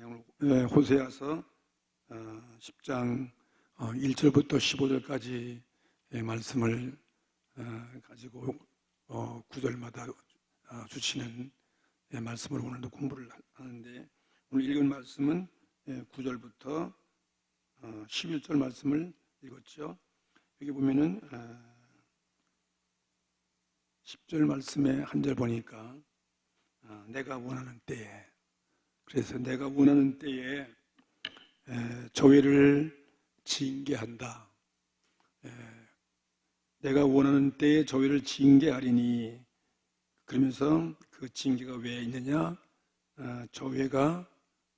오늘 호세아서 10장 1절부터 15절까지 말씀을 가지고 구절마다 주시는 말씀으로 오늘도 공부를 하는데, 오늘 읽은 말씀은 9절부터 11절 말씀을 읽었죠. 여기 보면은 10절 말씀에 한 절 보니까 내가 원하는 때에, 그래서 내가 원하는 때에 저회를 징계한다. 내가 원하는 때에 저회를 징계하리니, 그러면서 그 징계가 왜 있느냐? 저회가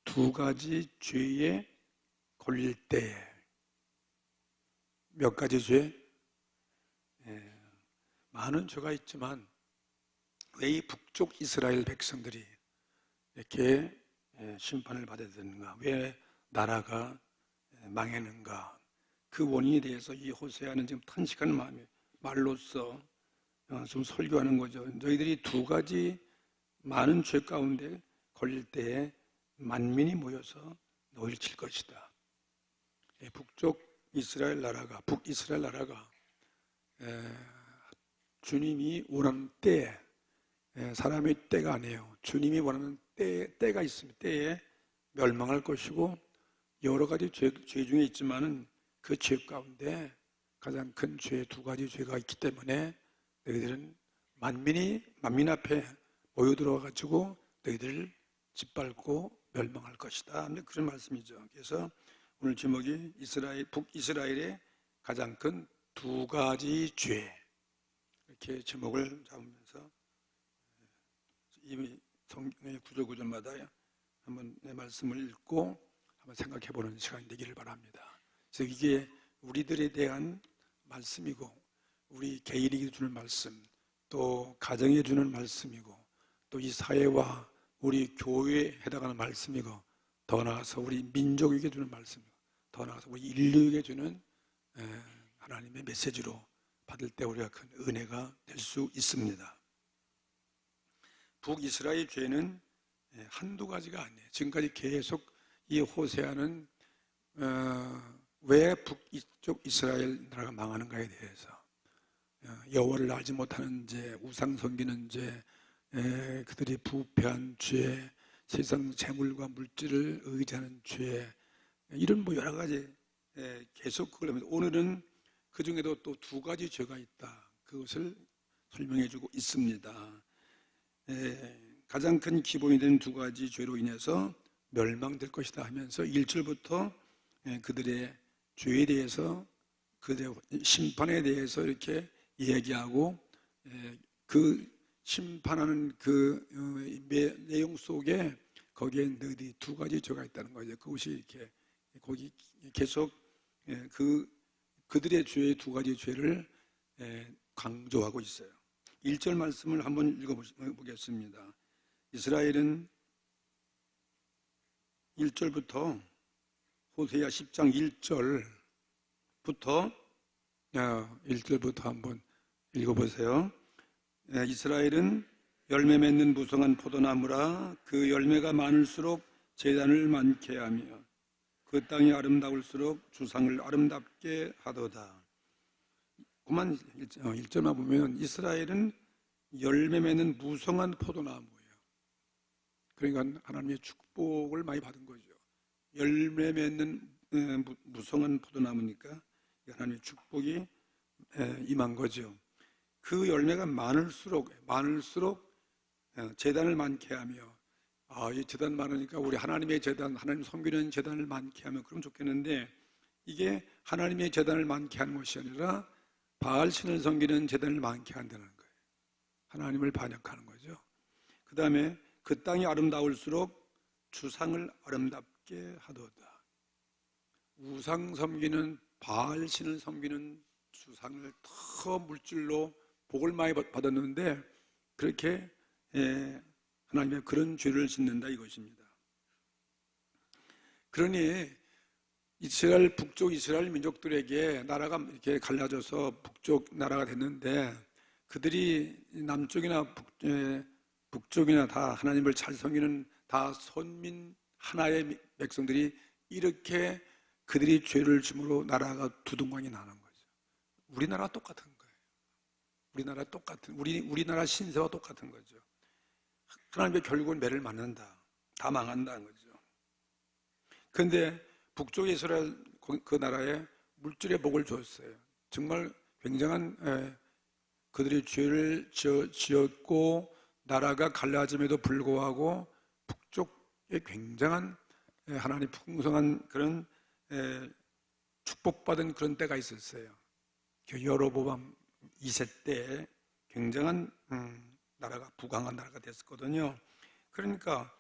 두 가지 죄에 걸릴 때에. 몇 가지 죄? 많은 죄가 있지만 왜 이 북쪽 이스라엘 백성들이 이렇게 심판을 받아야 되는가? 왜 나라가 망했는가? 그 원인에 대해서 이 호세아는 지금 탄식하는 마음에 말로써 좀 설교하는 거죠. 너희들이 두 가지 많은 죄 가운데 걸릴 때에 만민이 모여서 너희를 칠 것이다. 북쪽 이스라엘 나라가, 북이스라엘 나라가 주님이 원하는 때에, 사람의 때가 아니에요. 주님이 원하는 때가 있습니다. 때에 멸망할 것이고, 여러 가지 죄 중에 있지만은 그 죄 가운데 가장 큰 죄, 두 가지 죄가 있기 때문에 너희들은 만민 앞에 모여들어 가지고 너희들을 짓밟고 멸망할 것이다. 그런 말씀이죠. 그래서 오늘 제목이 북이스라엘의 가장 큰 두 가지 죄, 이렇게 제목을 잡으면서 이미 성경의 구절마다 한번 내 말씀을 읽고 한번 생각해 보는 시간이 되기를 바랍니다. 그래서 이게 우리들에 대한 말씀이고, 우리 개인에게 주는 말씀, 또 가정에 주는 말씀이고, 또 이 사회와 우리 교회에 해당하는 말씀이고, 더 나아가서 우리 민족에게 주는 말씀이고, 더 나아가서 우리 인류에게 주는 하나님의 메시지로 받을 때 우리가 큰 은혜가 될 수 있습니다. 북이스라엘 죄는 한두 가지가 아니에요. 지금까지 계속 이 호세아는 왜 북쪽 이스라엘 나라가 망하는가에 대해서, 여호와를 알지 못하는 죄, 우상 섬기는 죄, 그들이 부패한 죄, 세상 재물과 물질을 의지하는 죄, 이런 여러 가지 계속 그걸 합니다. 오늘은 그 중에도 또 두 가지 죄가 있다. 그것을 설명해 주고 있습니다. 가장 큰 기본이 되는 두 가지 죄로 인해서 멸망될 것이다 하면서 1절부터 그들의 죄에 대해서, 그들의 심판에 대해서 이렇게 이야기하고, 그 심판하는 그 내용 속에 거기에 너희들이 두 가지 죄가 있다는 거죠. 그것이 이렇게 거기 계속 그들의 죄의 두 가지 죄를 강조하고 있어요. 1절 말씀을 한번 읽어보겠습니다. 이스라엘은 1절부터, 호세아 10장 1절부터 한번 읽어보세요. 이스라엘은 열매 맺는 무성한 포도나무라. 그 열매가 많을수록 제단을 많게 하며 그 땅이 아름다울수록 주상을 아름답게 하도다. 그만 1절만 보면 이스라엘은 열매 맺는 무성한 포도나무예요. 그러니까 하나님의 축복을 많이 받은 거죠. 열매 맺는 무성한 포도나무니까 하나님의 축복이 임한 거죠. 그 열매가 많을수록 제단을 많게 하며, 이 제단 많으니까 우리 하나님의 제단, 하나님 섬기는 제단을 많게 하면 그럼 좋겠는데, 이게 하나님의 제단을 많게 하는 것이 아니라 바알 신을 섬기는 제단을 많게 한다는 거예요. 하나님을 반역하는 거죠. 그 다음에 그 땅이 아름다울수록 주상을 아름답게 하도다. 우상 섬기는, 바알 신을 섬기는 주상을 더 물질로 복을 많이 받았는데, 그렇게 하나님의 그런 죄를 짓는다 이것입니다. 그러니 북쪽 이스라엘 민족들에게 나라가 이렇게 갈라져서 북쪽 나라가 됐는데, 그들이 남쪽이나 북쪽이나 다 하나님을 잘 섬기는 다 선민 하나의 백성들이 이렇게 그들이 죄를 짐으로 나라가 두둥강이 나는 거죠. 우리나라가 똑같은 거예요. 우리나라 신세와 똑같은 거죠. 하나님의 결국은 매를 맞는다. 다 망한다는 거죠. 그런데 북쪽 이스라엘 그 나라에 물질의 복을 줬어요. 정말 굉장한 그들이 죄를 지었고 나라가 갈라짐에도 불구하고 북쪽에 굉장한 하나님 풍성한 그런 축복받은 그런 때가 있었어요. 여로보암 2세 때 굉장한 나라가 부강한 나라가 됐었거든요. 그러니까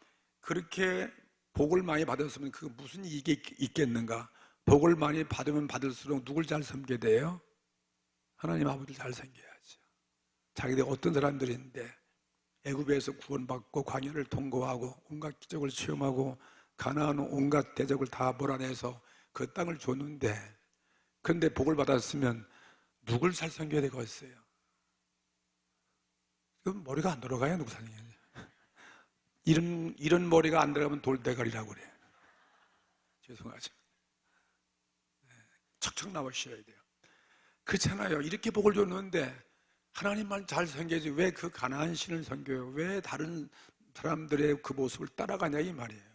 그렇게 복을 많이 받았으면 그 무슨 이익이 있겠는가? 복을 많이 받으면 받을수록 누굴 잘 섬게 돼요? 하나님 아버지를 잘 섬겨야죠. 자기들 어떤 사람들인데 애굽에서 구원받고 광야를 통과하고 온갖 기적을 체험하고 가나안 온갖 대적을 다 몰아내서 그 땅을 줬는데, 그런데 복을 받았으면 누굴 잘 섬겨야 되겠어요? 그럼 머리가 안 돌아가요, 누구 사는 게. 이런 머리가 안 들어가면 돌대가리라고 그래요. 죄송하죠. 척척 나오셔야 돼요. 그렇잖아요. 이렇게 복을 줬는데 하나님만 잘 섬겨야지 왜 그 가나안 신을 섬겨요? 왜 다른 사람들의 그 모습을 따라가냐 이 말이에요.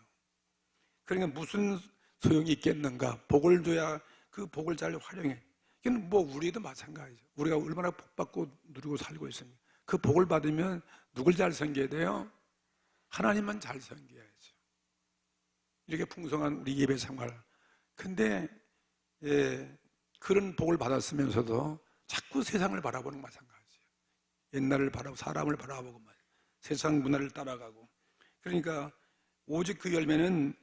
그러니까 무슨 소용이 있겠는가? 복을 줘야 그 복을 잘 활용해. 이건 뭐 우리도 마찬가지죠. 우리가 얼마나 복받고 누리고 살고 있습니까? 그 복을 받으면 누굴 잘 섬겨야 돼요? 하나님만 잘 섬겨야죠. 이렇게 풍성한 우리 예배 생활. 근데 그런 복을 받았으면서도 자꾸 세상을 바라보는 거 마찬가지예요. 옛날을 바라보고 사람을 바라보고 세상 문화를 따라가고. 그러니까 오직 그 열매는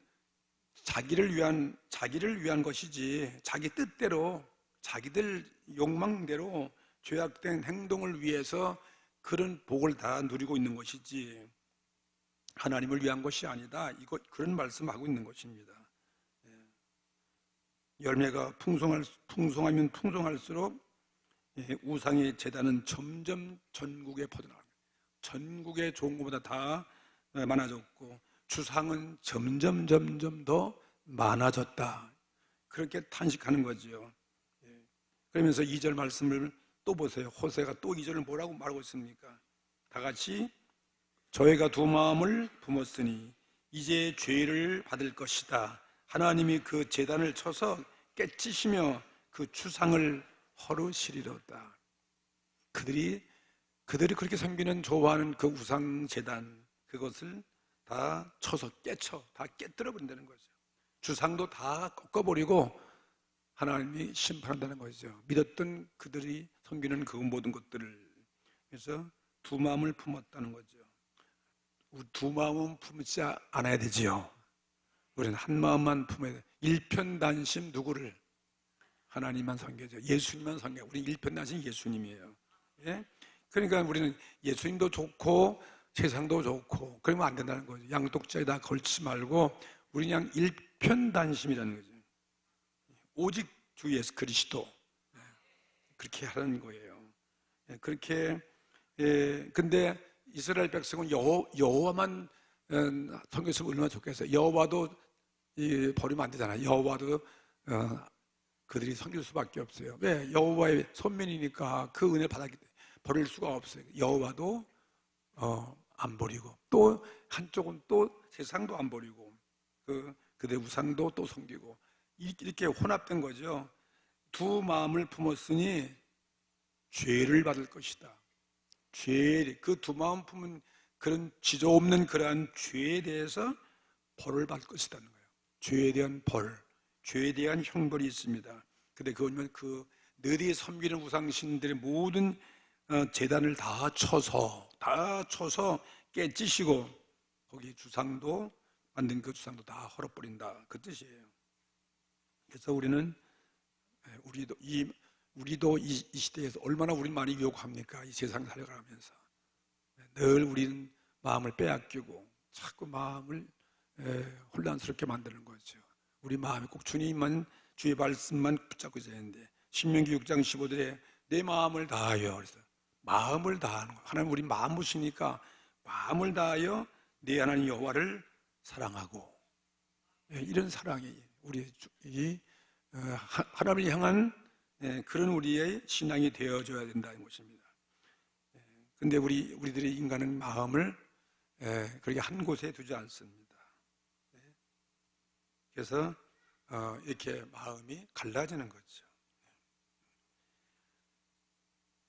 자기를 위한 것이지 자기 뜻대로 자기들 욕망대로 죄악된 행동을 위해서 그런 복을 다 누리고 있는 것이지 하나님을 위한 것이 아니다. 그런 말씀하고 있는 것입니다. 열매가 풍성하면 풍성할수록 우상의 재단은 점점 전국에 퍼져나갑니다. 전국에 좋은 것보다 다 많아졌고 주상은 점점 더 많아졌다. 그렇게 탄식하는 거죠. 그러면서 2절 말씀을 또 보세요. 호세가 또 2절을 뭐라고 말하고 있습니까? 다 같이 저희가 두 마음을 품었으니 이제 죄를 받을 것이다. 하나님이 그 제단을 쳐서 깨치시며 그 추상을 허르시리로다. 그들이 그렇게 섬기는 좋아하는 그 우상 제단, 그것을 다 쳐서 다 깨뜨려 버린다는 거죠. 주상도 다 꺾어버리고 하나님이 심판한다는 거죠. 믿었던 그들이 섬기는 그 모든 것들을. 그래서 두 마음을 품었다는 거죠. 두 마음은 품지 않아야 되지요. 우리는 한 마음만 품어야 돼요. 일편단심 누구를? 하나님만 섬겨죠. 예수님만 섬겨. 우리 일편단심 예수님이에요. 예? 그러니까 우리는 예수님도 좋고 세상도 좋고 그러면 안 된다는 거죠. 양독자에다 걸치 말고 우리 그냥 일편단심이라는 거죠. 오직 주 예수 그리스도 그렇게 하라는 거예요. 그렇게 근데 이스라엘 백성은 여호와만 섬겼으면 얼마나 좋겠어요. 여호와도 버리면 안 되잖아요. 여호와도 그들이 섬길 수밖에 없어요. 왜? 여호와의 손민이니까 그 은혜 받았기 때문에 버릴 수가 없어요. 여호와도 안 버리고 또 한쪽은 또 세상도 안 버리고 그들의 우상도 또 섬기고 이렇게 혼합된 거죠. 두 마음을 품었으니 죄를 받을 것이다. 그 두 마음 품은 그런 지조 없는 그러한 죄에 대해서 벌을 받을 것이라는 거예요. 죄에 대한 벌, 죄에 대한 형벌이 있습니다. 근데 그거는 그 너희 섬기는 우상신들의 모든 제단을 다 쳐서 깨지시고 거기 주상도 만든 그 주상도 다 헐어버린다 그 뜻이에요. 그래서 우리도 이 시대에서 얼마나 우리 많이 유혹합니까? 이 세상 살아가면서 늘 우리는 마음을 빼앗기고 자꾸 마음을 혼란스럽게 만드는 거죠. 우리 마음이 꼭 주님만 주의 말씀만 붙잡고 있어야 하는데 신명기 6장 15절에 내 마음을 다하여 그래서 마음을 다하는 거예요. 하나님 우리 마음 보시니까 마음을 다하여 내 하나님 여호와를 사랑하고 이런 사랑이 하나님을 향한 그런 우리의 신앙이 되어줘야 된다는 것입니다. 그런데 우리들의 인간은 마음을 그렇게 한 곳에 두지 않습니다. 그래서 이렇게 마음이 갈라지는 거죠.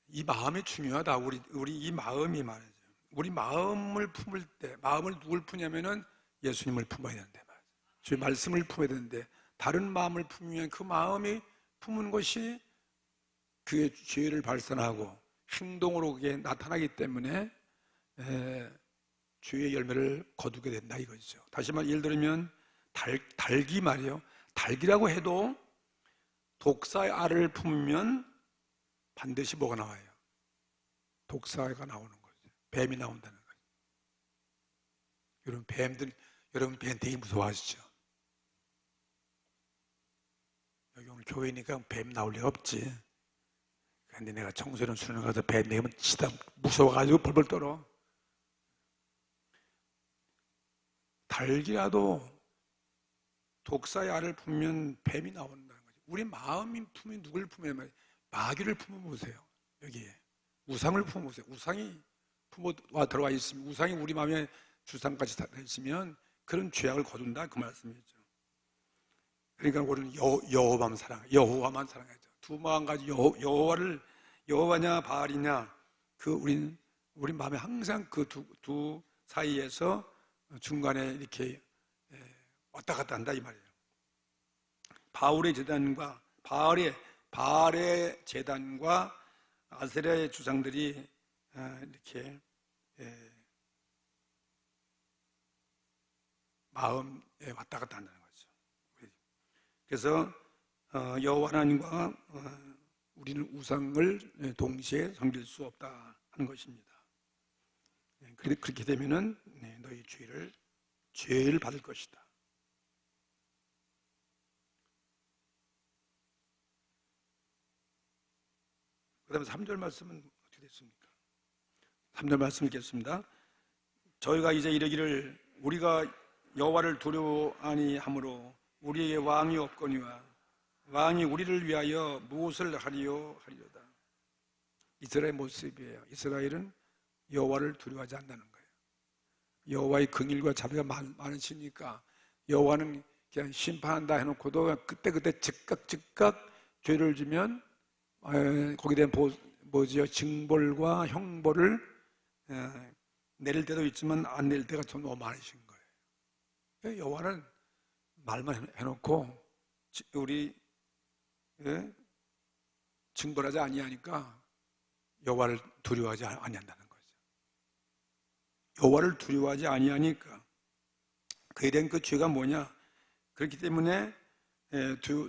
이 마음이 중요하다. 우리 이 마음이 말이죠. 우리 마음을 품을 때, 마음을 누굴 푸냐면은 예수님을 품어야 되는데 말이죠. 주의 말씀을 품어야 되는데, 다른 마음을 품으면 그 마음이 품은 것이 그의 죄를 발산하고 행동으로 그게 나타나기 때문에 죄의 열매를 거두게 된다 이거죠. 다시 말해 예를 들면 닭이 말이에요. 닭이라고 해도 독사의 알을 품으면 반드시 뭐가 나와요? 독사가 나오는 거죠. 뱀이 나온다는 거죠. 여러분 뱀 되게 무서워하시죠? 여기 오늘 교회니까 뱀 나올 리가 없지. 근데 내가 청소년 수련회 가서 뱀 내면 진짜 무서워가지고 벌벌 떨어. 닭이라도 독사의 알을 품으면 뱀이 나온다는 거죠. 우리 마음이 품이 누굴 품으면 마귀를 품어보세요. 여기에 우상을 품어보세요. 우상이 품어와 들어와 있으면, 우상이 우리 마음에 주상까지 다 있으면 그런 죄악을 거둔다 그 말씀이죠. 그러니까 우리는 여호와만 사랑하죠. 두 마음 가지고 여호와냐 바알이냐, 우리 마음에 항상 그 두 사이에서 중간에 이렇게 왔다 갔다 한다 이 말이에요. 바알의 제단과 아세라의 주상들이 이렇게 마음에 왔다 갔다 한다는 거죠. 그래서 여호와 하나님과 우리는 우상을 동시에 섬길 수 없다 하는 것입니다. 그렇게 되면은 너희 죄를 받을 것이다. 그 다음에 3절 말씀은 어떻게 됐습니까? 3절 말씀 읽겠습니다. 저희가 이제 이르기를 우리가 여호와를 두려워 아니하므로 우리에게 왕이 없거니와 왕이 우리를 위하여 무엇을 하리로다. 이스라엘의 모습이에요. 이스라엘은 여호와를 두려워하지 않는다는 거예요. 여호와의 긍휼과 자비가 많으시니까 여호와는 그냥 심판한다 해놓고도 그때 즉각 죄를 지면 거기에 대한 징벌과 형벌을 내릴 때도 있지만 안 내릴 때가 좀 너무 많으신 거예요. 여호와는 말만 해놓고 우리 징벌하지 아니하니까 여호와를 두려워하지 아니한다는 거죠. 여호와를 두려워하지 아니하니까 그에 대한 그 죄가 뭐냐? 그렇기 때문에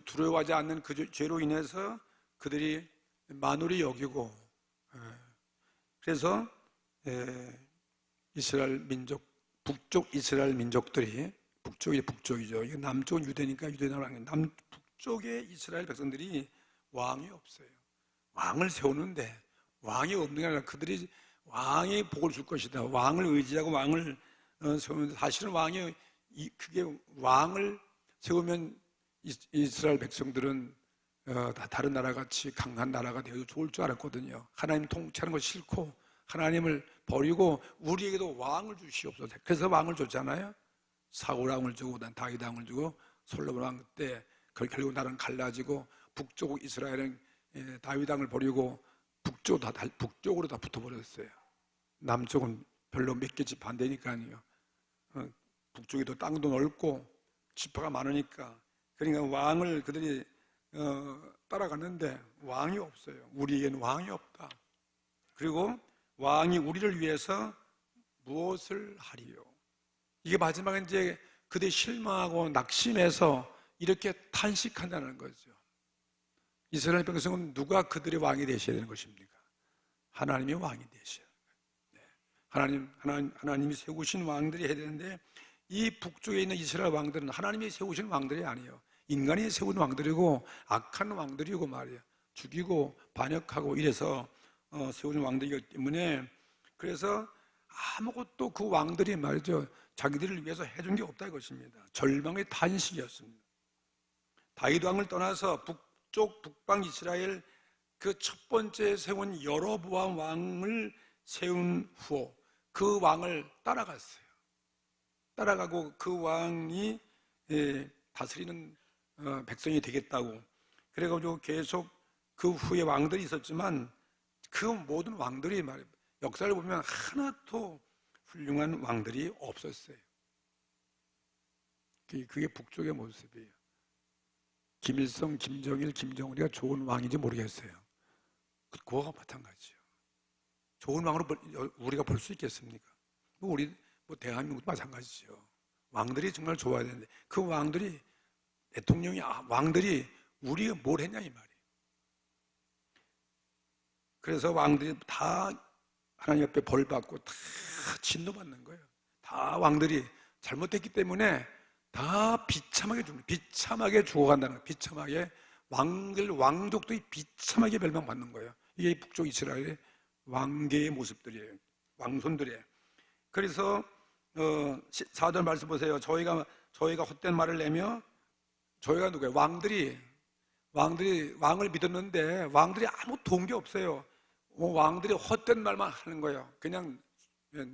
두려워하지 않는 그 죄로 인해서 그들이 만홀히 여기고, 그래서 이스라엘 민족, 북쪽 이스라엘 민족들이, 북쪽이죠. 이게 남쪽은 유대니까 유대나라는 북쪽의 이스라엘 백성들이 왕이 없어요. 왕을 세우는데 왕이 없는 게 아니라 그들이 왕이 복을 줄 것이다. 왕을 의지하고 왕을 세우는데, 사실은 그게 왕을 세우면 이스라엘 백성들은 다른 나라같이 강한 나라가 되어도 좋을 줄 알았거든요. 하나님 통치하는 거 싫고 하나님을 버리고 우리에게도 왕을 주시옵소서. 그래서 왕을 줬잖아요. 사울 왕을 주고 다윗 왕을 주고 솔로몬 왕 때 결국 나라는 갈라지고 북쪽 이스라엘은 다윗 왕을 버리고 북쪽으로 다 붙어버렸어요. 남쪽은 별로 몇 개 집 반대니까요. 북쪽이 더 땅도 넓고 지파가 많으니까, 그러니까 왕을 그들이 따라갔는데 왕이 없어요. 우리에게는 왕이 없다. 그리고 왕이 우리를 위해서 무엇을 하리요? 이게 마지막에 이제 그들이 실망하고 낙심해서 이렇게 탄식한다는 거죠. 이스라엘 백성은 누가 그들의 왕이 되셔야 되는 것입니까? 하나님이 왕이 되셔야 돼요. 하나님이 세우신 왕들이 해야 되는데, 이 북쪽에 있는 이스라엘 왕들은 하나님이 세우신 왕들이 아니에요. 인간이 세운 왕들이고 악한 왕들이고 말이에요. 죽이고 반역하고 이래서 세우는 왕들이기 때문에, 그래서 아무것도 그 왕들이 말이죠, 자기들을 위해서 해준 게 없다 이것입니다. 절망의 탄식이었습니다. 다윗 왕을 떠나서 북쪽 북방 이스라엘 그 첫 번째 세운 여로보암 왕을 세운 후 그 왕을 따라갔어요. 따라가고 그 왕이 다스리는 백성이 되겠다고 그래가지고 계속 그 후에 왕들이 있었지만 그 모든 왕들이 역사를 보면 하나도 훌륭한 왕들이 없었어요. 그게 북쪽의 모습이에요. 김일성, 김정일, 김정은이가 좋은 왕인지 모르겠어요. 그거와 마찬가지죠. 좋은 왕으로 우리가 볼 수 있겠습니까? 우리 대한민국도 마찬가지죠. 왕들이 정말 좋아야 되는데 그 왕들이 대통령이 왕들이 우리가 뭘 했냐 이 말이에요. 그래서 왕들이 다 하나님 앞에 벌 받고 다 진노받는 거예요. 다 왕들이 잘못했기 때문에 다 비참하게 죽는, 비참하게 죽어간다는 거예요. 비참하게 왕족도 비참하게 멸망받는 거예요. 이게 북쪽 이스라엘의 왕계의 모습들이에요. 왕손들이에요. 그래서 4절 말씀 보세요. 저희가 헛된 말을 내며 저희가 누구예요? 왕들이 왕을 믿었는데 왕들이 아무 동기 없어요. 왕들이 헛된 말만 하는 거예요. 그냥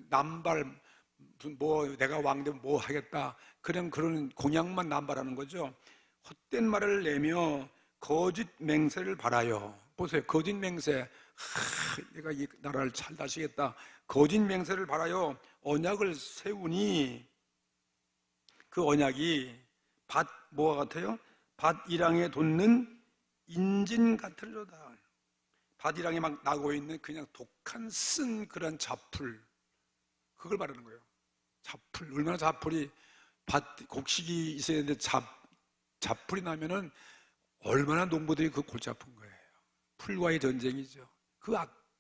남발 내가 왕 되면 뭐 하겠다 그런 공약만 남발하는 거죠. 헛된 말을 내며 거짓 맹세를 바라요. 보세요. 거짓 맹세. 내가 이 나라를 잘 다시겠다. 거짓 맹세를 바라요. 언약을 세우니 그 언약이 뭐가 같아요? 밭이랑에 돋는 인진 같으려다. 밭이랑에 막 나고 있는 그냥 독한 쓴 그런 잡풀, 그걸 말하는 거예요. 잡풀. 얼마나 잡풀이 곡식이 있어야 되는데 잡풀이 나면은 얼마나 농부들이 그 골치 아픈 거예요. 풀과의 전쟁이죠.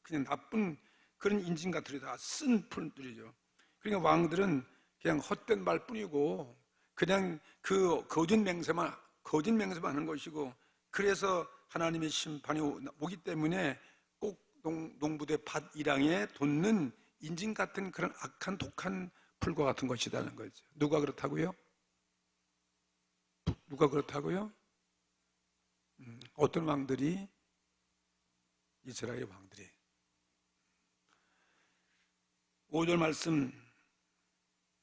그냥 나쁜 그런 인진 같으리다. 쓴 풀들이죠. 그러니까 왕들은 그냥 헛된 말뿐이고 그냥 그 거짓 맹세만 하는 것이고, 그래서 하나님의 심판이 오기 때문에 꼭 농부대 밭 일항에 돋는 인진 같은 그런 악한 독한 풀과 같은 것이라는 거죠. 누가 그렇다고요? 누가 그렇다고요? 어떤 왕들이? 이스라엘 왕들이. 5절 말씀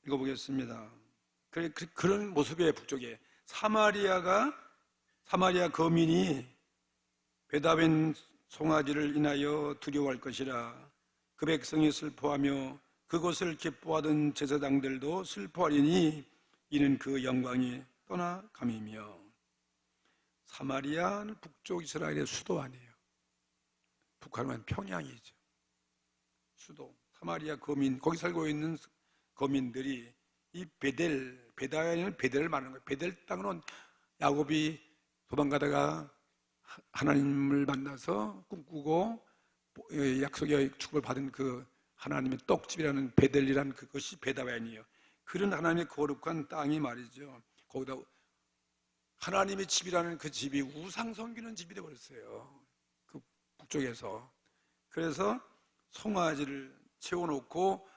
읽어보겠습니다. 그런 모습이에요. 북쪽에 사마리아 거민이 베다웬 송아지를 인하여 두려워할 것이라. 그 백성이 슬퍼하며 그것을 기뻐하던 제사장들도 슬퍼하리니 이는 그 영광이 떠나감이며. 사마리아는 북쪽 이스라엘의 수도 아니에요. 북한은 평양이죠. 수도. 사마리아 거민, 거기 살고 있는 거민들이 이 베다웬을 베델을 말하는 거예요. 베델 땅은 야곱이 도망가다가 하나님을 만나서 꿈꾸고 약속의 축복을 받은 그 하나님의 떡집이라는 베델이라는 그것이 베다웬이에요. 그런 하나님의 거룩한 땅이 말이죠. 거기다 하나님의 집이라는 그 집이 우상 섬기는 집이 되어버렸어요. 그 북쪽에서. 그래서 송아지를 채워놓고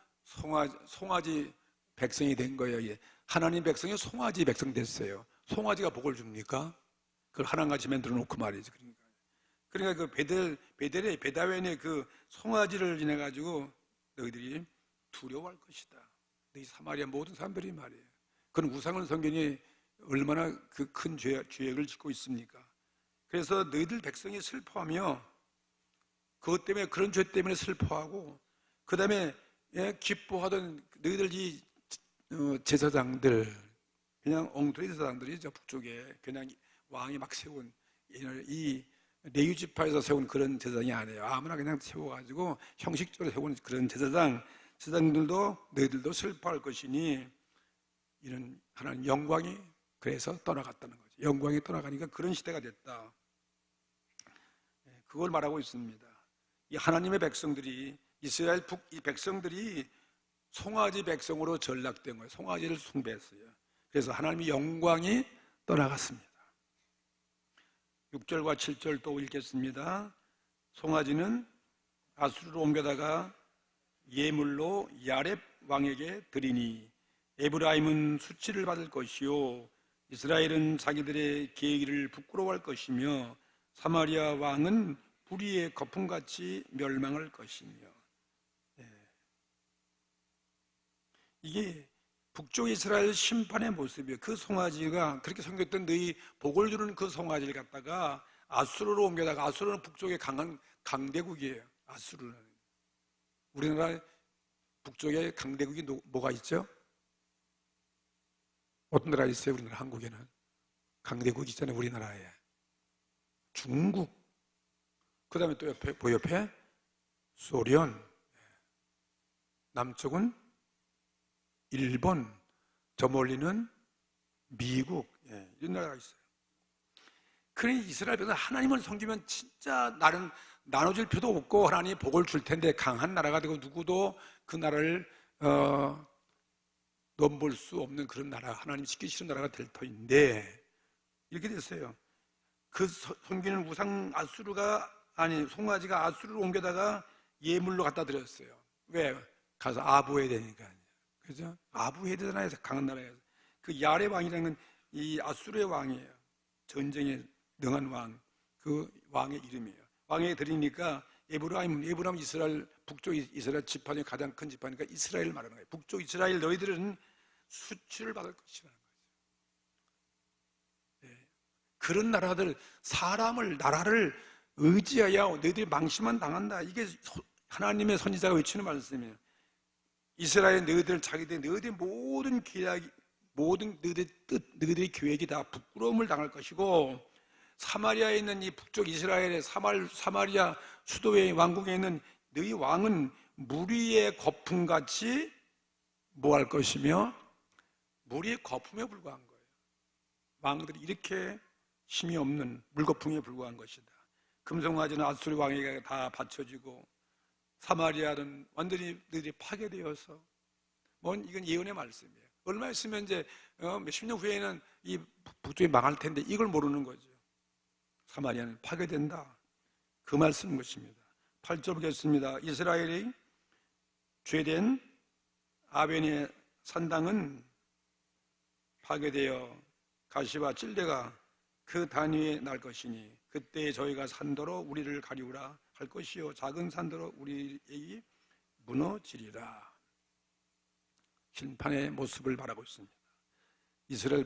송아지 백성이 된 거예요. 하나님 백성이 송아지 백성 됐어요. 송아지가 복을 줍니까? 그걸 하나같이 만들어 놓고 말이죠. 그러니까 그 베다웬의 그 송아지를 인해 가지고 너희들이 두려워할 것이다. 너희 사마리아 모든 사람들이 말이에요. 그건 우상을 섬기니 얼마나 그 큰 죄악을 짓고 있습니까? 그래서 너희들 백성이 슬퍼하며 그것 때문에, 그런 죄 때문에 슬퍼하고, 그 다음에 기뻐하던 너희들 이 제사장들, 그냥 엉터리 제사장들이죠. 북쪽에 그냥 왕이 막 세운 이 레위지파에서 세운 그런 제사장이 아니에요. 아무나 그냥 세워가지고 형식적으로 세운 그런 제사장들도 너희들도 슬퍼할 것이니 이런 하나님 영광이 그래서 떠나갔다는 거죠. 영광이 떠나가니까 그런 시대가 됐다. 그걸 말하고 있습니다. 이 하나님의 백성들이, 이스라엘 이 백성들이 송아지 백성으로 전락된 거예요. 송아지를 숭배했어요. 그래서 하나님의 영광이 떠나갔습니다. 6절과 7절 또 읽겠습니다. 송아지는 아수르로 옮겨다가 예물로 야렙 왕에게 드리니 에브라임은 수치를 받을 것이요 이스라엘은 자기들의 계기를 부끄러워할 것이며 사마리아 왕은 불의의 거품같이 멸망할 것이며. 이게 북쪽 이스라엘 심판의 모습이에요. 그 송아지가 그렇게 섬겼던 너희 복을 주는 그 송아지를 갖다가 아수르로 옮겨다가, 아수르는 북쪽에 강한 강대국이에요. 아수르는. 우리나라 북쪽에 강대국이 뭐가 있죠? 어떤 나라 있어요? 우리나라 한국에는 강대국 있잖아요. 우리나라에 중국, 그 다음에 또 옆에 소련, 남쪽은 일본, 저 멀리는 미국, 이런 나라가 있어요. 그러니 이스라엘 백성은 하나님을 섬기면 진짜 나는 나눠줄 필요도 없고 하나님이 복을 줄 텐데 강한 나라가 되고 누구도 그 나라를 넘볼 수 없는 그런 나라, 하나님 지키시는 나라가 될 터인데 이렇게 됐어요. 그 섬기는 우상 송아지가 아수르로 옮겨다가 예물로 갖다 드렸어요. 왜? 가서 아부해야 되니까. 그죠? 아부해야 되잖아요. 강한 나라에서. 그 야레 왕이라는 이 아수르의 왕이에요. 전쟁에 능한 왕. 그 왕의 이름이에요. 왕에게 드리니까 에브라임 이스라엘, 북쪽 이스라엘 지파중에 가장 큰 지파니까 이스라엘 말하는 거예요. 북쪽 이스라엘 너희들은 수치를 받을 것이라는 거죠. 그런 나라들, 나라를 의지하여 너희들이 망신만 당한다. 이게 하나님의 선지자가 외치는 말씀이에요. 이스라엘 너희들의 모든 계획이, 모든 너희들의 뜻, 너희들의 계획이 다 부끄러움을 당할 것이고, 사마리아에 있는 이 북쪽 이스라엘의 사마리아 수도의 왕국에 있는 너희 왕은 물 위의 거품같이 뭐 할 것이며, 물 위의 거품에 불과한 거예요. 왕들이 이렇게 힘이 없는 물거품에 불과한 것이다. 금송아지는 아수르 왕에게 다 바쳐지고 사마리아는 완전히 너희들이 파괴되어서, 이건 예언의 말씀이에요. 얼마 있으면 이제 몇십 년 후에는 이 북쪽이 망할 텐데 이걸 모르는 거죠. 사마리아는 파괴된다. 그 말씀인 것입니다. 8절 보겠습니다. 이스라엘이 죄된 아벤의 산당은 파괴되어 가시와 찔레가 그 단위에 날 것이니 그때 저희가 산더러 우리를 가리우라 할 것이요 작은 산더러 우리의 무너지리라. 심판의 모습을 바라고 있습니다.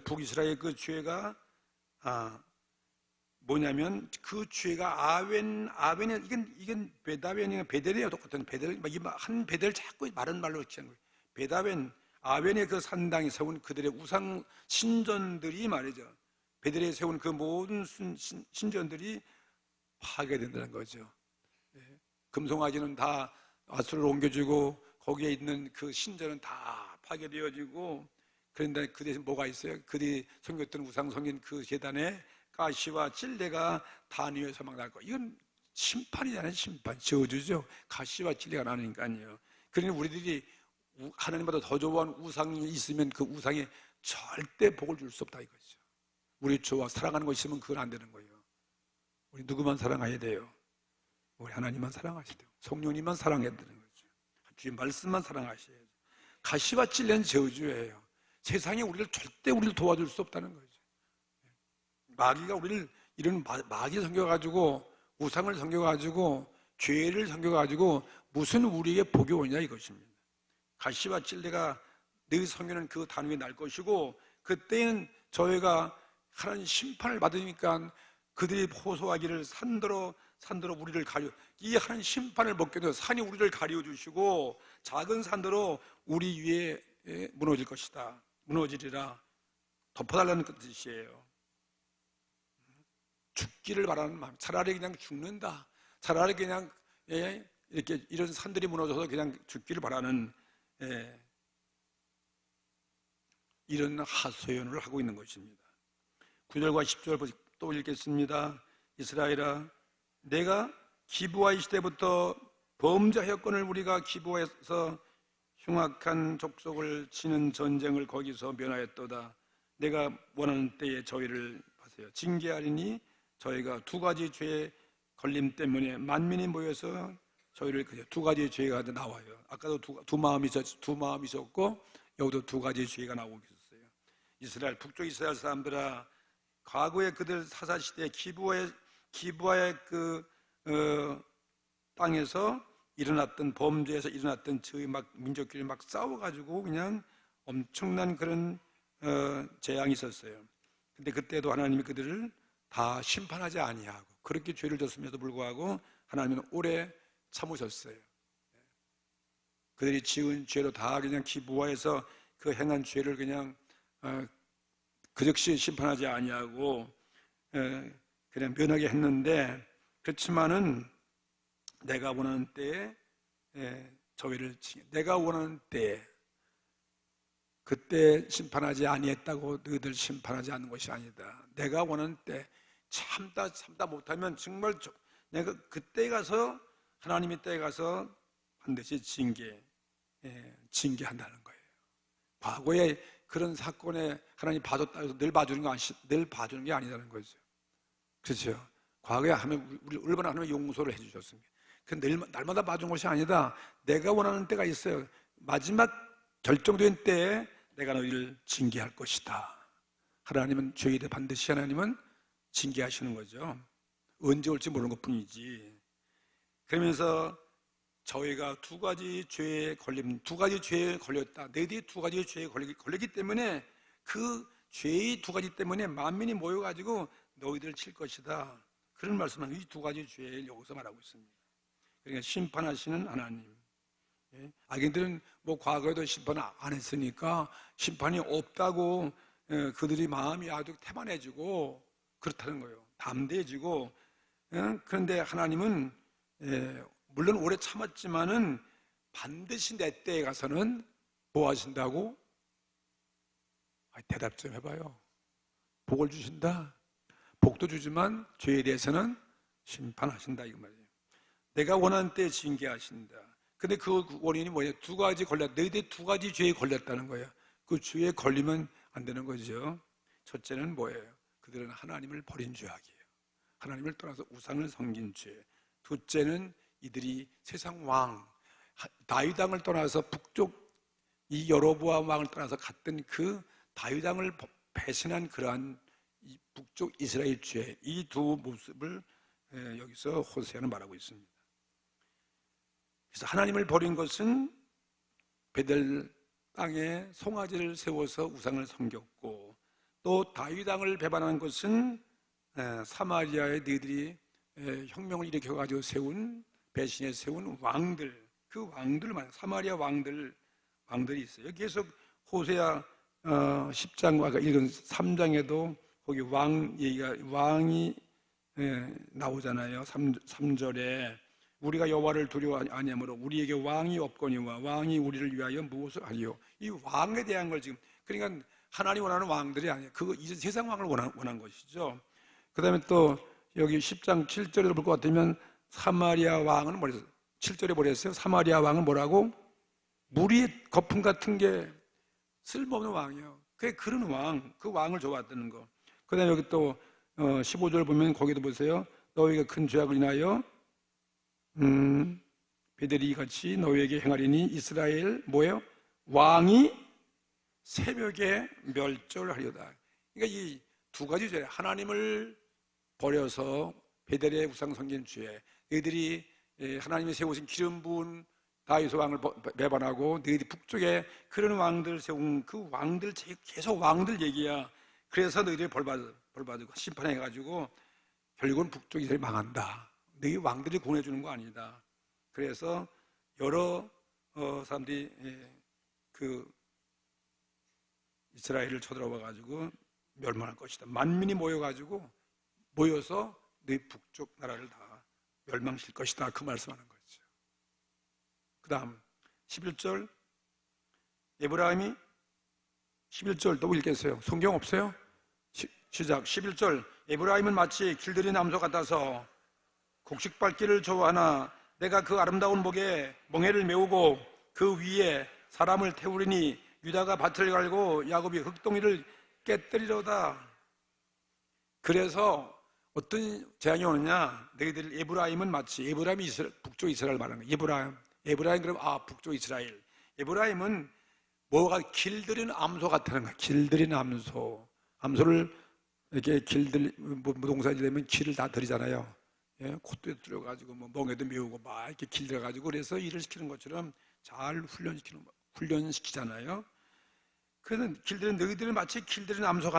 북이스라엘 그 죄가 뭐냐면 그 죄가 아벤의 이건 베다벤이나 베델이에요. 똑같은 베델, 한 베델 자꾸 마른 말로 치는 거예요. 베다벤, 아벤의 그 산당이 세운 그들의 우상 신전들이 말이죠. 베델에 세운 그 모든 신전들이 파괴된다는 거죠. 금송아지는 다 아수르로 옮겨지고 거기에 있는 그 신전은 다 파괴되어지고, 그런데 그 대신 뭐가 있어요? 그들이 섬겼던 우상 섬긴 그 제단에 가시와 찔레가 단 위에서 막 날 거. 이건 심판이잖아요. 심판, 저주죠. 가시와 찔레가 나니까요. 그러니 우리들이 하나님보다 더 좋아하는 우상이 있으면 그 우상에 절대 복을 줄 수 없다 이거죠. 우리 주와 사랑하는 거 있으면 그건 안 되는 거예요. 우리 누구만 사랑해야 돼요? 우리 하나님만 사랑하셔야 돼요. 성령님만 사랑해야 되는 거죠. 주의 말씀만 사랑하셔야죠. 가시와 찔레는 저주예요. 세상에 절대 우리를 도와줄 수 없다는 거죠. 마귀가 우리를 이런 마귀를 섬겨가지고 우상을 섬겨가지고 죄를 섬겨가지고 무슨 우리에게 복이 오냐 이것입니다. 가시와 찔레가 너희 섬기는 그 단위에 날 것이고 그때는 저희가 하나님 심판을 받으니까 그들이 호소하기를 산더러 우리를 가려, 이 하나님 심판을 먹게 되어 산이 우리를 가려 주시고 작은 산더러 우리 위에 무너질 것이다. 무너지리라. 덮어달라는 뜻이에요. 죽기를 바라는 마음. 차라리 그냥 죽는다. 차라리 그냥 이렇게 이런 산들이 무너져서 그냥 죽기를 바라는 이런 하소연을 하고 있는 것입니다. 9절과 10절 또 읽겠습니다. 이스라엘아, 내가 기브아 시대부터 범죄하였거늘 우리가 기브아에서 흉악한 족속을 치는 전쟁을 거기서 면하였도다. 내가 원하는 때에 저희를 하세요. 징계하리니 저희가 두 가지 죄의 걸림 때문에 만민이 모여서 저희를 두 가지 죄가 나와요. 아까도 두 마음이 있었고 여기도 두 가지 죄가 나오고 있었어요. 이스라엘, 북쪽 이스라엘 사람들아, 과거에 그들 사사시대 기브아의 땅에서 일어났던 범죄에서 일어났던 저희 막 민족끼리 막 싸워가지고 그냥 엄청난 그런 재앙이 있었어요. 근데 그때도 하나님이 그들을 다 심판하지 아니하고 그렇게 죄를 졌음에도 불구하고 하나님은 오래 참으셨어요. 그들이 지은 죄로 다 그냥 기브아에서 그 행한 죄를 그냥 그 즉시 심판하지 아니하고 그냥 면하게 했는데, 그렇지만은 내가 원하는 때에 저희를 내가 원하는 때에 그때 심판하지 아니했다고 너희들 심판하지 않는 것이 아니다. 내가 원하는 때 참다 못하면 정말 내가 그때 가서 하나님의 때에 가서 반드시 징계한다는 거예요. 과거에 그런 사건에 하나님 봐줬다 해서 늘 봐주는 게 아니라는 거죠. 그렇죠? 과거에 하면 우리 얼마나 하나님 용서를 해주셨습니까? 그 날마다 봐준 것이 아니다. 내가 원하는 때가 있어요. 마지막 결정된 때에 내가 너희를 징계할 것이다. 하나님은 죄에 대해 반드시 하나님은 징계하시는 거죠. 언제 올지 모르는 것뿐이지. 그러면서 저희가 두 가지 죄에 걸렸다. 너희들이 두 가지 죄에 걸렸기 때문에 그 죄의 두 가지 때문에 만민이 모여가지고 너희들을 칠 것이다. 그런 말씀은 이 두 가지 죄를 여기서 말하고 있습니다. 그러니까 심판하시는 하나님. 악인들은 뭐 과거에도 심판 안 했으니까 심판이 없다고 그들이 마음이 아주 태만해지고 그렇다는 거예요. 담대해지고. 그런데 하나님은 물론 오래 참았지만은 반드시 내 때에 가서는 뭐 하신다고? 대답 좀 해봐요. 복을 주신다. 복도 주지만 죄에 대해서는 심판하신다 이거 말이에요. 내가 원하는 때에 징계하신다. 근데 그 원인이 뭐냐? 두 가지 너희들 두 가지 죄에 걸렸다는 거예요. 그 죄에 걸리면 안 되는 거죠. 첫째는 뭐예요? 그들은 하나님을 버린 죄악이에요. 하나님을 떠나서 우상을 섬긴 죄. 둘째는 이들이 세상 왕 다윗 왕을 떠나서 북쪽 이 여로보암 왕을 떠나서 갔던 그 다윗 왕을 배신한 그러한 이 북쪽 이스라엘 죄, 이 두 모습을 여기서 호세아는 말하고 있습니다. 그래서 하나님을 버린 것은 베델 땅에 송아지를 세워서 우상을 섬겼고, 또 다윗 왕을 배반한 것은 사마리아에 너희들이 혁명을 일으켜가지고 배신해 세운 왕들, 그 왕들 말이에요. 사마리아 왕들이 있어요. 여기 계속 호세아 10장과 아까 읽은 3장에도 거기 왕이 나오잖아요. 3절에 우리가 여호와를 두려워 아니하므로 우리에게 왕이 없거니와 왕이 우리를 위하여 무엇을 하리요? 이 왕에 대한 걸 지금, 그러니까 하나님 원하는 왕들이 아니에요. 그거 이제 세상 왕을 원한 것이죠. 그 다음에 또 여기 10장 7절에 볼 것 같으면 사마리아 왕은 뭐랬어요? 7절에 뭐랬어요? 사마리아 왕은 뭐라고? 무리의 거품 같은 게 쓸모없는 왕이에요. 그런 왕, 그 왕을 좋아했다는 거. 그 다음에 여기 또 15절 보면 거기도 보세요. 너희가 큰 죄악을 인하여 베델이 같이 너희에게 행하리니 이스라엘 뭐예요? 왕이 새벽에 멸절하리로다. 그러니까 이 두 가지 죄, 하나님을 버려서 베델의 우상 섬긴 죄, 너희들이 하나님이 세우신 기름 부은 다윗 왕을 배반하고 너희들이 북쪽에 그런 왕들 세운 그 왕들, 계속 왕들 얘기야. 그래서 너희들이 벌받고 심판해가지고 결국은 북쪽이 제일 망한다. 너희 왕들이 구원해주는 거 아니다. 그래서 여러 사람들이 그 이스라엘을 쳐들어와가지고 멸망할 것이다. 만민이 모여서 너희 북쪽 나라를 다 멸망시킬 것이다. 그 말씀하는 거죠. 그 다음 11절 에브라임이 11절 또 읽겠어요. 성경 없어요? 시작. 11절 에브라임은 마치 길들인 암소 같아서 곡식밟기를 좋아하나 내가 그 아름다운 목에 멍에를 메우고 그 위에 사람을 태우리니 유다가 밭을 갈고 야곱이 흙동이를 깨뜨리려다. 그래서 어떤 재앙이 오느냐? 너희들 에브라임은 마치, 북쪽 이스라엘 말하는 거예요. 에브라임 그럼 북쪽 이스라엘. 에브라임은 뭐가 길들인 암소 같다는 거야. 길들인 암소. 암소를 이렇게 무동산이 되면 길을 다 들이잖아요. 예? 콧대 들어가지고 뭐 멍에도 메우고 막 이렇게 길들여가지고 그래서 일을 시키는 것처럼 잘 훈련시키잖아요. 그래서 길들인 너희들은 마치 길들인 암소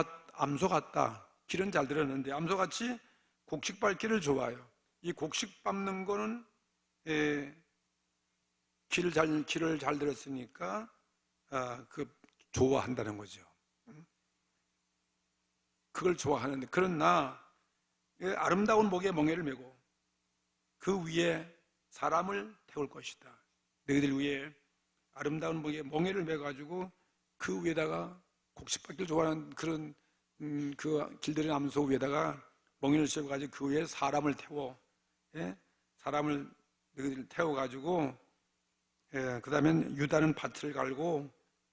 같다. 길은 잘 들었는데 암소같이 곡식 밟기를 좋아해요. 이 곡식 밟는 거는 길을 잘 들었으니까 좋아한다는 거죠. 그걸 좋아하는데 그러나 아름다운 목에 멍에를 메고 그 위에 사람을 태울 것이다. 너희들 위에 아름다운 목에 멍에를 메가지고 그 위에다가 곡식 밟기를 좋아하는 그런 그 길들인 암소 위에다가 멍에를 씌워가지고 그 위에 사람을 태워, 사람을 너희들 태워가지고 그 다음에 유다는 밭을 갈고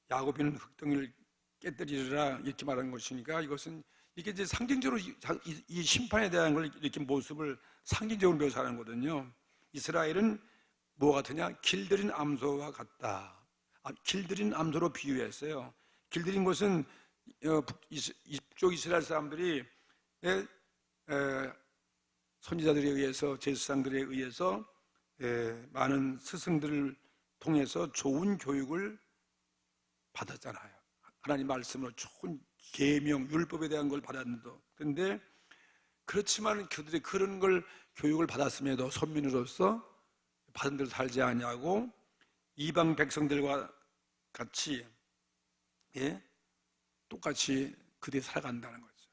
야곱이는 흙덩이를 깨뜨리리라 이렇게 말하는 것이니까 이것은 이게 이제 상징적으로 이 심판에 대한 걸 이렇게 모습을 상징적으로 묘사하는 거거든요. 이스라엘은 뭐가 같으냐? 길들인 암소와 같다. 길들인 암소로 비유했어요. 길들인 것은 이쪽 이스라엘 사람들이 선지자들에 의해서 제사장들에 의해서 많은 스승들을 통해서 좋은 교육을 받았잖아요. 하나님 말씀으로 좋은 계명, 율법에 대한 걸 받았는데 근데 그렇지만 그들이 그런 걸 교육을 받았음에도 선민으로서 받은 대로 살지 않냐고 이방 백성들과 같이 똑같이 그들이 살아간다는 거죠.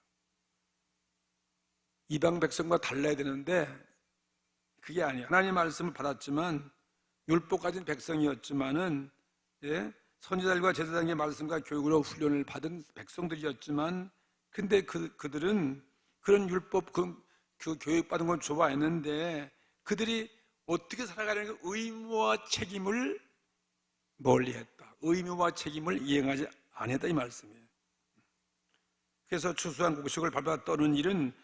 이방 백성과 달라야 되는데 그게 아니에요. 하나님 말씀을 받았지만 율법 가진 백성이었지만은 선지자들과 제사장의 말씀과 교육으로 훈련을 받은 백성들이었지만 근데 그들은 그런 율법 그 교육받은 건 좋아했는데 그들이 어떻게 살아가는 의무와 책임을 멀리했다. 의무와 책임을 이행하지 않았다 이 말씀이에요. 그래서 추수한 곡식을 밟아 떠는 일은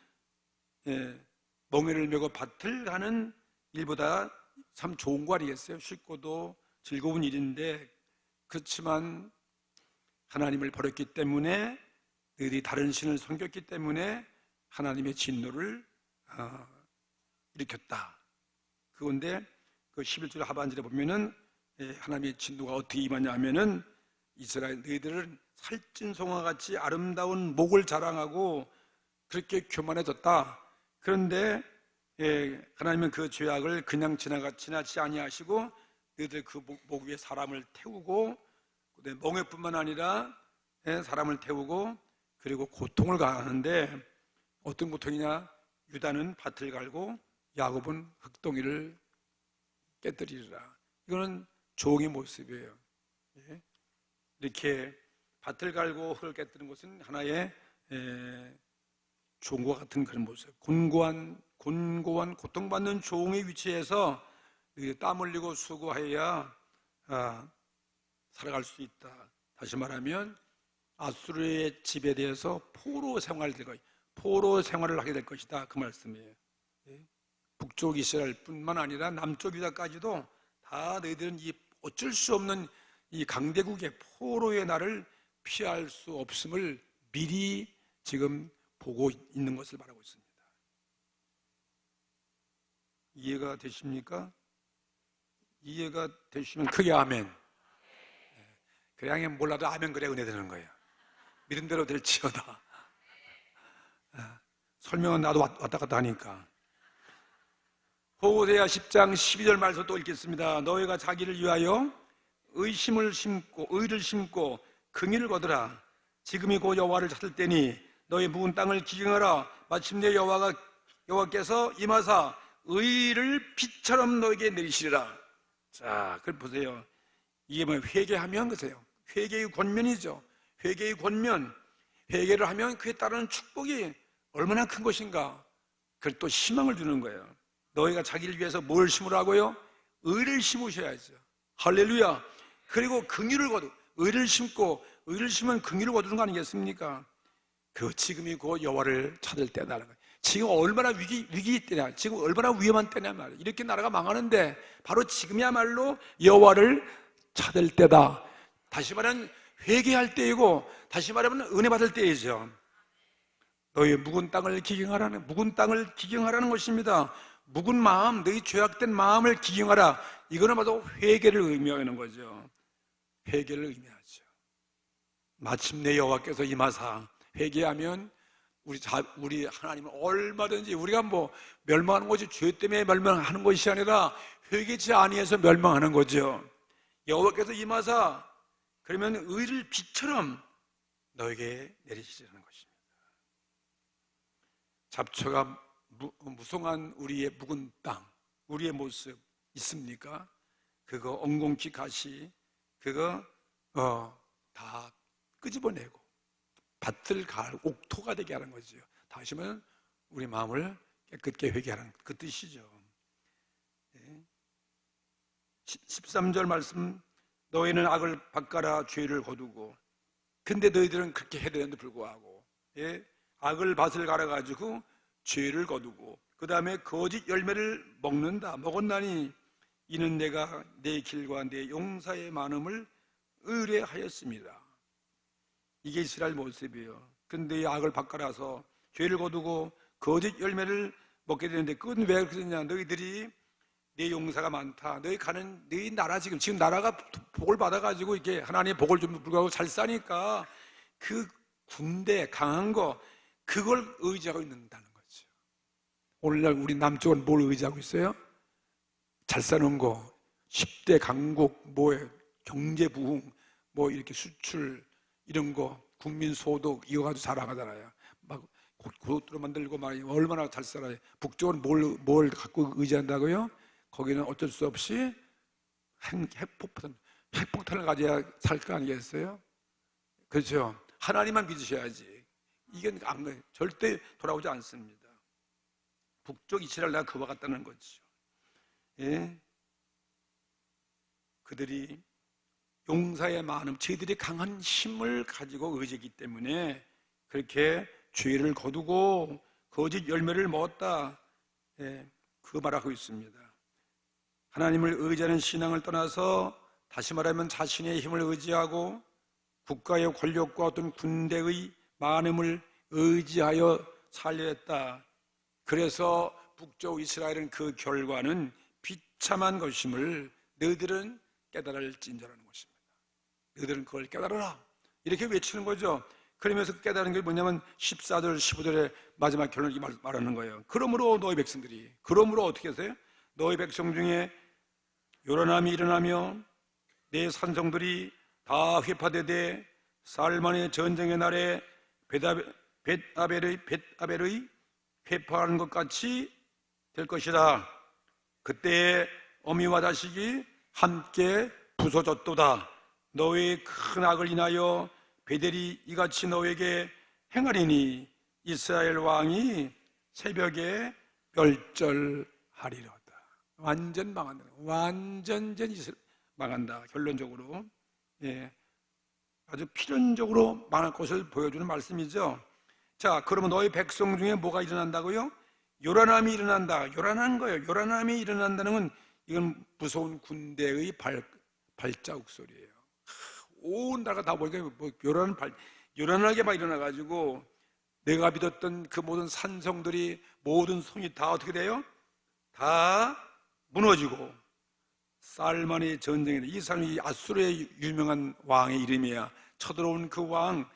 멍에를 메고 밭을 가는 일보다 참 좋은 거 아니겠어요? 쉽고도 즐거운 일인데 그렇지만 하나님을 버렸기 때문에 너희들이 다른 신을 섬겼기 때문에 하나님의 진노를 일으켰다. 그런데 그 11절 하반절에 보면은 하나님의 진노가 어떻게 임하냐 하면은 이스라엘 너희들은 살찐 송아같이 아름다운 목을 자랑하고 그렇게 교만해졌다. 그런데 하나님은 그 죄악을 그냥 지나치 아니하시고 너희들 그 목 위에 사람을 태우고 멍에뿐만 아니라 사람을 태우고 그리고 고통을 가하는데 어떤 고통이냐? 유다는 밭을 갈고 야곱은 흙동이를 깨뜨리리라. 이거는 종의 모습이에요. 이렇게 밭을 갈고 흙을 깨뜨리는 것은 하나의 종과 같은 그런 모습. 곤고한 고통받는 종의 위치에서 땀 흘리고 수고해야 살아갈 수 있다. 다시 말하면 아수르의 집에 대해서 포로 생활을 하게 될 것이다. 그 말씀이에요. 북쪽 이스라엘뿐만 아니라 남쪽 유다까지도 다 너희들은 이 어쩔 수 없는 이 강대국의 포로의 날을 피할 수 없음을 미리 지금 보고 있는 것을 말하고 있습니다. 이해가 되십니까? 이해가 되시면 크게 아멘. 그냥 몰라도 아멘 그래 은혜 되는 거예요. 믿은 대로 될지어다. 설명은 나도 왔다 갔다 하니까. 호세아 10장 12절 말씀 또 읽겠습니다. 너희가 자기를 위하여 의를 심고 긍의를 거두라. 지금이 곧 여호와를 찾을 때니 너희 묵은 땅을 기경하라. 마침내 여호와께서 임하사 의를 빛처럼 너에게 내리시리라. 자, 그걸 보세요. 이게 뭐 회개하면 그세요. 회개의 권면이죠. 회개의 권면. 회개를 하면 그에 따르는 축복이 얼마나 큰 것인가. 그걸 또 희망을 주는 거예요. 너희가 자기를 위해서 뭘 심으라고요? 의를 심으셔야죠. 할렐루야. 그리고 긍의를 거두. 의를 심고 의를 심으면 긍의를 거두는 거 아니겠습니까? 그 지금이 곧 여호와를 찾을 때다라는 거예요. 지금 얼마나 위기 때냐, 지금 얼마나 위험한 때냐 말이에요. 이렇게 나라가 망하는데 바로 지금이야말로 여호와를 찾을 때다. 다시 말하면 회개할 때이고, 다시 말하면 은혜 받을 때이죠. 너희 묵은 땅을 기경하라는 것입니다. 묵은 마음, 너희 죄악된 마음을 기경하라. 이거는 바로 회개를 의미하는 거죠. 회개를 의미하죠. 마침내 여호와께서 임하사, 회개하면 우리 하나님은 얼마든지, 우리가 뭐 멸망하는 것이 죄 때문에 멸망하는 것이 아니라 회개치 아니해서 멸망하는 거죠. 여호와께서 임하사, 그러면 의를 빛처럼 너에게 내리시라는 것입니다. 잡초가 무성한 우리의 묵은 땅, 우리의 모습 있습니까? 그거 엉겅퀴 가시, 그거 다 끄집어내고 밭을 가을 옥토가 되게 하는 거죠. 다시 말하면 우리 마음을 깨끗게 회개하는 그 뜻이죠. 13절 말씀, 너희는 악을 밭가라 죄를 거두고. 근데 너희들은 그렇게 해야 되는데 불구하고, 악을 밭을 갈아가지고 죄를 거두고, 그 다음에 거짓 열매를 먹었나니 이는 내가 내 길과 내 용사의 많음을 의뢰하였습니다. 이게 이스라엘 모습이에요. 근데 이 악을 밭갈아서 죄를 거두고 거짓 열매를 먹게 되는데, 그건 왜 그렇게 되냐? 너희들이 내 용사가 많다. 너희 나라 지금 나라가 복을 받아가지고 이렇게 하나님의 복을 좀 불구하고 잘 사니까 그 군대 강한 거, 그걸 의지하고 있는다는 거죠. 오늘날 우리 남쪽은 뭘 의지하고 있어요? 잘 사는 거, 10대 강국, 경제 부흥, 이렇게 수출, 이런 거, 국민 소득, 이거 가지고 자랑하잖아요. 막 고속도로 만들고 막 얼마나 잘 살아요. 북쪽은 뭘 갖고 의지한다고요? 거기는 어쩔 수 없이 핵폭탄을 가져야 살 거 아니겠어요? 그렇죠? 하나님만 믿으셔야지. 이건 절대 돌아오지 않습니다. 북쪽 이스라엘 내가 그와 같다는 거죠. 그들이 용사의 많음, 저희들이 강한 힘을 가지고 의지하기 때문에 그렇게 죄를 거두고 거짓 열매를 먹었다, 그 말하고 있습니다. 하나님을 의지하는 신앙을 떠나서 다시 말하면 자신의 힘을 의지하고 국가의 권력과 어떤 군대의 많음을 의지하여 살려 했다. 그래서 북쪽 이스라엘은 그 결과는 비참한 것임을 너희들은 깨달을진저라는 것입니다. 너희들은 그걸 깨달아라, 이렇게 외치는 거죠. 그러면서 깨달은 게 뭐냐면 14절 15절의 마지막 결론을 말하는 거예요. 그러므로 너희 백성들이, 그러므로 어떻게 하세요? 너희 백성 중에 요란함이 일어나며 내 산성들이 다 회파되되 살만의 전쟁의 날에 벳아벨의 회파하는 것 같이 될 것이다. 그때에 어미와 자식이 함께 부서졌도다. 너의 큰 악을 인하여 베델이 이같이 너에게 행하리니 이스라엘 왕이 새벽에 멸절하리로다. 완전 망한다. 완전 망한다. 결론적으로, 아주 필연적으로 망할 것을 보여주는 말씀이죠. 자, 그러면 너희 백성 중에 뭐가 일어난다고요? 요란함이 일어난다. 요란한 거예요. 요란함이 일어난다는 건 이건 무서운 군대의 발자국 소리예요. 온 나라가 다 보니까 요란하게 막 일어나가지고 내가 믿었던 그 모든 산성들이, 모든 성이 다 어떻게 돼요? 다 무너지고, 살만의 전쟁에, 이 사람이 아수르의 유명한 왕의 이름이야. 쳐들어온 그 왕,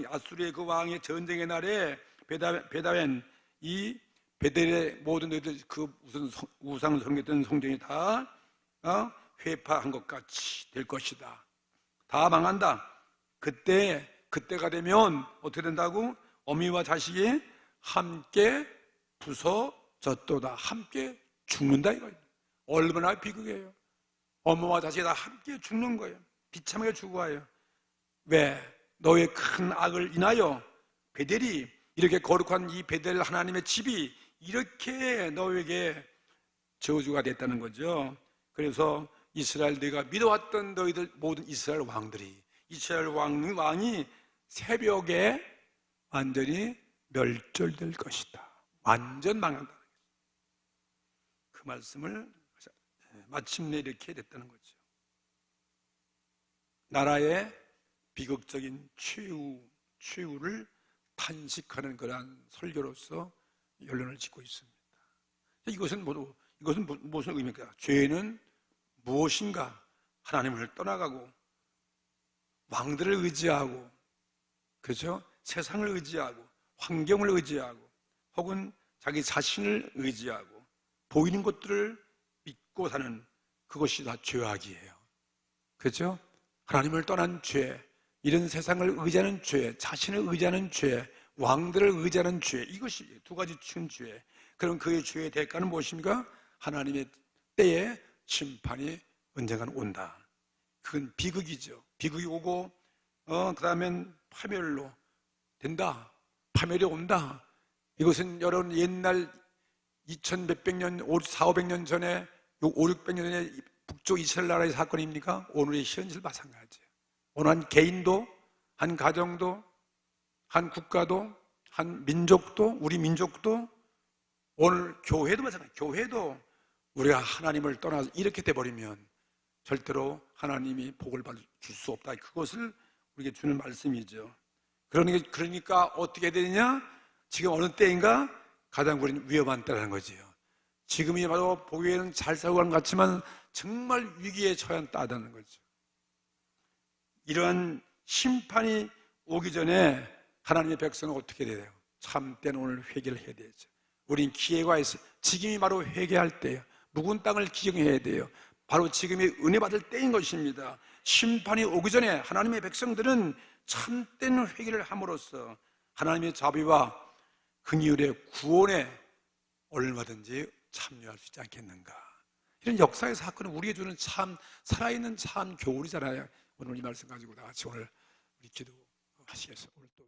아수르의 그 왕의 전쟁의 날에 베다웬, 이 베델의 모든 너희들 그 무슨 우상을 섬겼던 성전이 다 회파한 것 같이 될 것이다. 다 망한다. 그때가 되면 어떻게 된다고? 어미와 자식이 함께 부서졌도다. 함께 죽는다 이거예요. 얼마나 비극이에요. 어머와 자식이 다 함께 죽는 거예요. 비참하게 죽어요. 왜? 너의 큰 악을 인하여 베델이, 이렇게 거룩한 이 베델 하나님의 집이 이렇게 너에게 저주가 됐다는 거죠. 그래서 이스라엘, 네가 믿어왔던 너희들 모든 이스라엘 왕들이, 이스라엘 왕이 새벽에 완전히 멸절될 것이다. 완전 망한다. 그 말씀을 마침내 이렇게 됐다는 거죠. 나라의 비극적인 최후를 탄식하는 그러한 설교로서 결론을 짓고 있습니다. 이것은 무슨 의미입니까? 죄는 무엇인가? 하나님을 떠나가고 왕들을 의지하고, 그렇죠? 세상을 의지하고 환경을 의지하고 혹은 자기 자신을 의지하고 보이는 것들을 믿고 사는, 그것이 다 죄악이에요. 그렇죠? 하나님을 떠난 죄, 이런 세상을 의지하는 죄, 자신을 의지하는 죄, 왕들을 의지하는 죄, 이것이 두 가지 큰 죄. 그럼 그의 죄의 대가는 무엇입니까? 하나님의 때에 심판이 언젠간 온다. 그건 비극이죠. 비극이 오고 그 다음엔 파멸로 된다. 파멸이 온다. 이것은 여러분 옛날 2000몇백 년, 400~500년 전에 500~600년 전에 북쪽 이스라엘 나라의 사건입니까? 오늘의 현실 마찬가지예요. 어느 한 개인도, 한 가정도, 한 국가도, 한 민족도, 우리 민족도, 오늘 교회도 마찬가지예요. 교회도 우리가 하나님을 떠나서 이렇게 돼버리면 절대로 하나님이 복을 줄 수 없다. 그것을 우리에게 주는 말씀이죠. 그러니까 어떻게 되느냐? 지금 어느 때인가? 가장 우리는 위험한 때라는 거지요. 지금이 바로 보기에는 잘 살고 가는 것 같지만 정말 위기에 처한 때라는 거죠. 이러한 심판이 오기 전에 하나님의 백성은 어떻게 돼요? 참된 오늘 회개를 해야 되죠. 우린 기회가 있어요. 지금이 바로 회개할 때예요. 묵은 땅을 기경해야 돼요. 바로 지금이 은혜 받을 때인 것입니다. 심판이 오기 전에 하나님의 백성들은 참된 회개를 함으로써 하나님의 자비와 긍휼의 구원에 얼마든지 참여할 수 있지 않겠는가. 이런 역사의 사건은 우리에게 주는 참 살아있는 참 교훈이잖아요. 오늘 이 말씀 가지고 다 같이 오늘 우리 기도하시겠어요. 오늘 또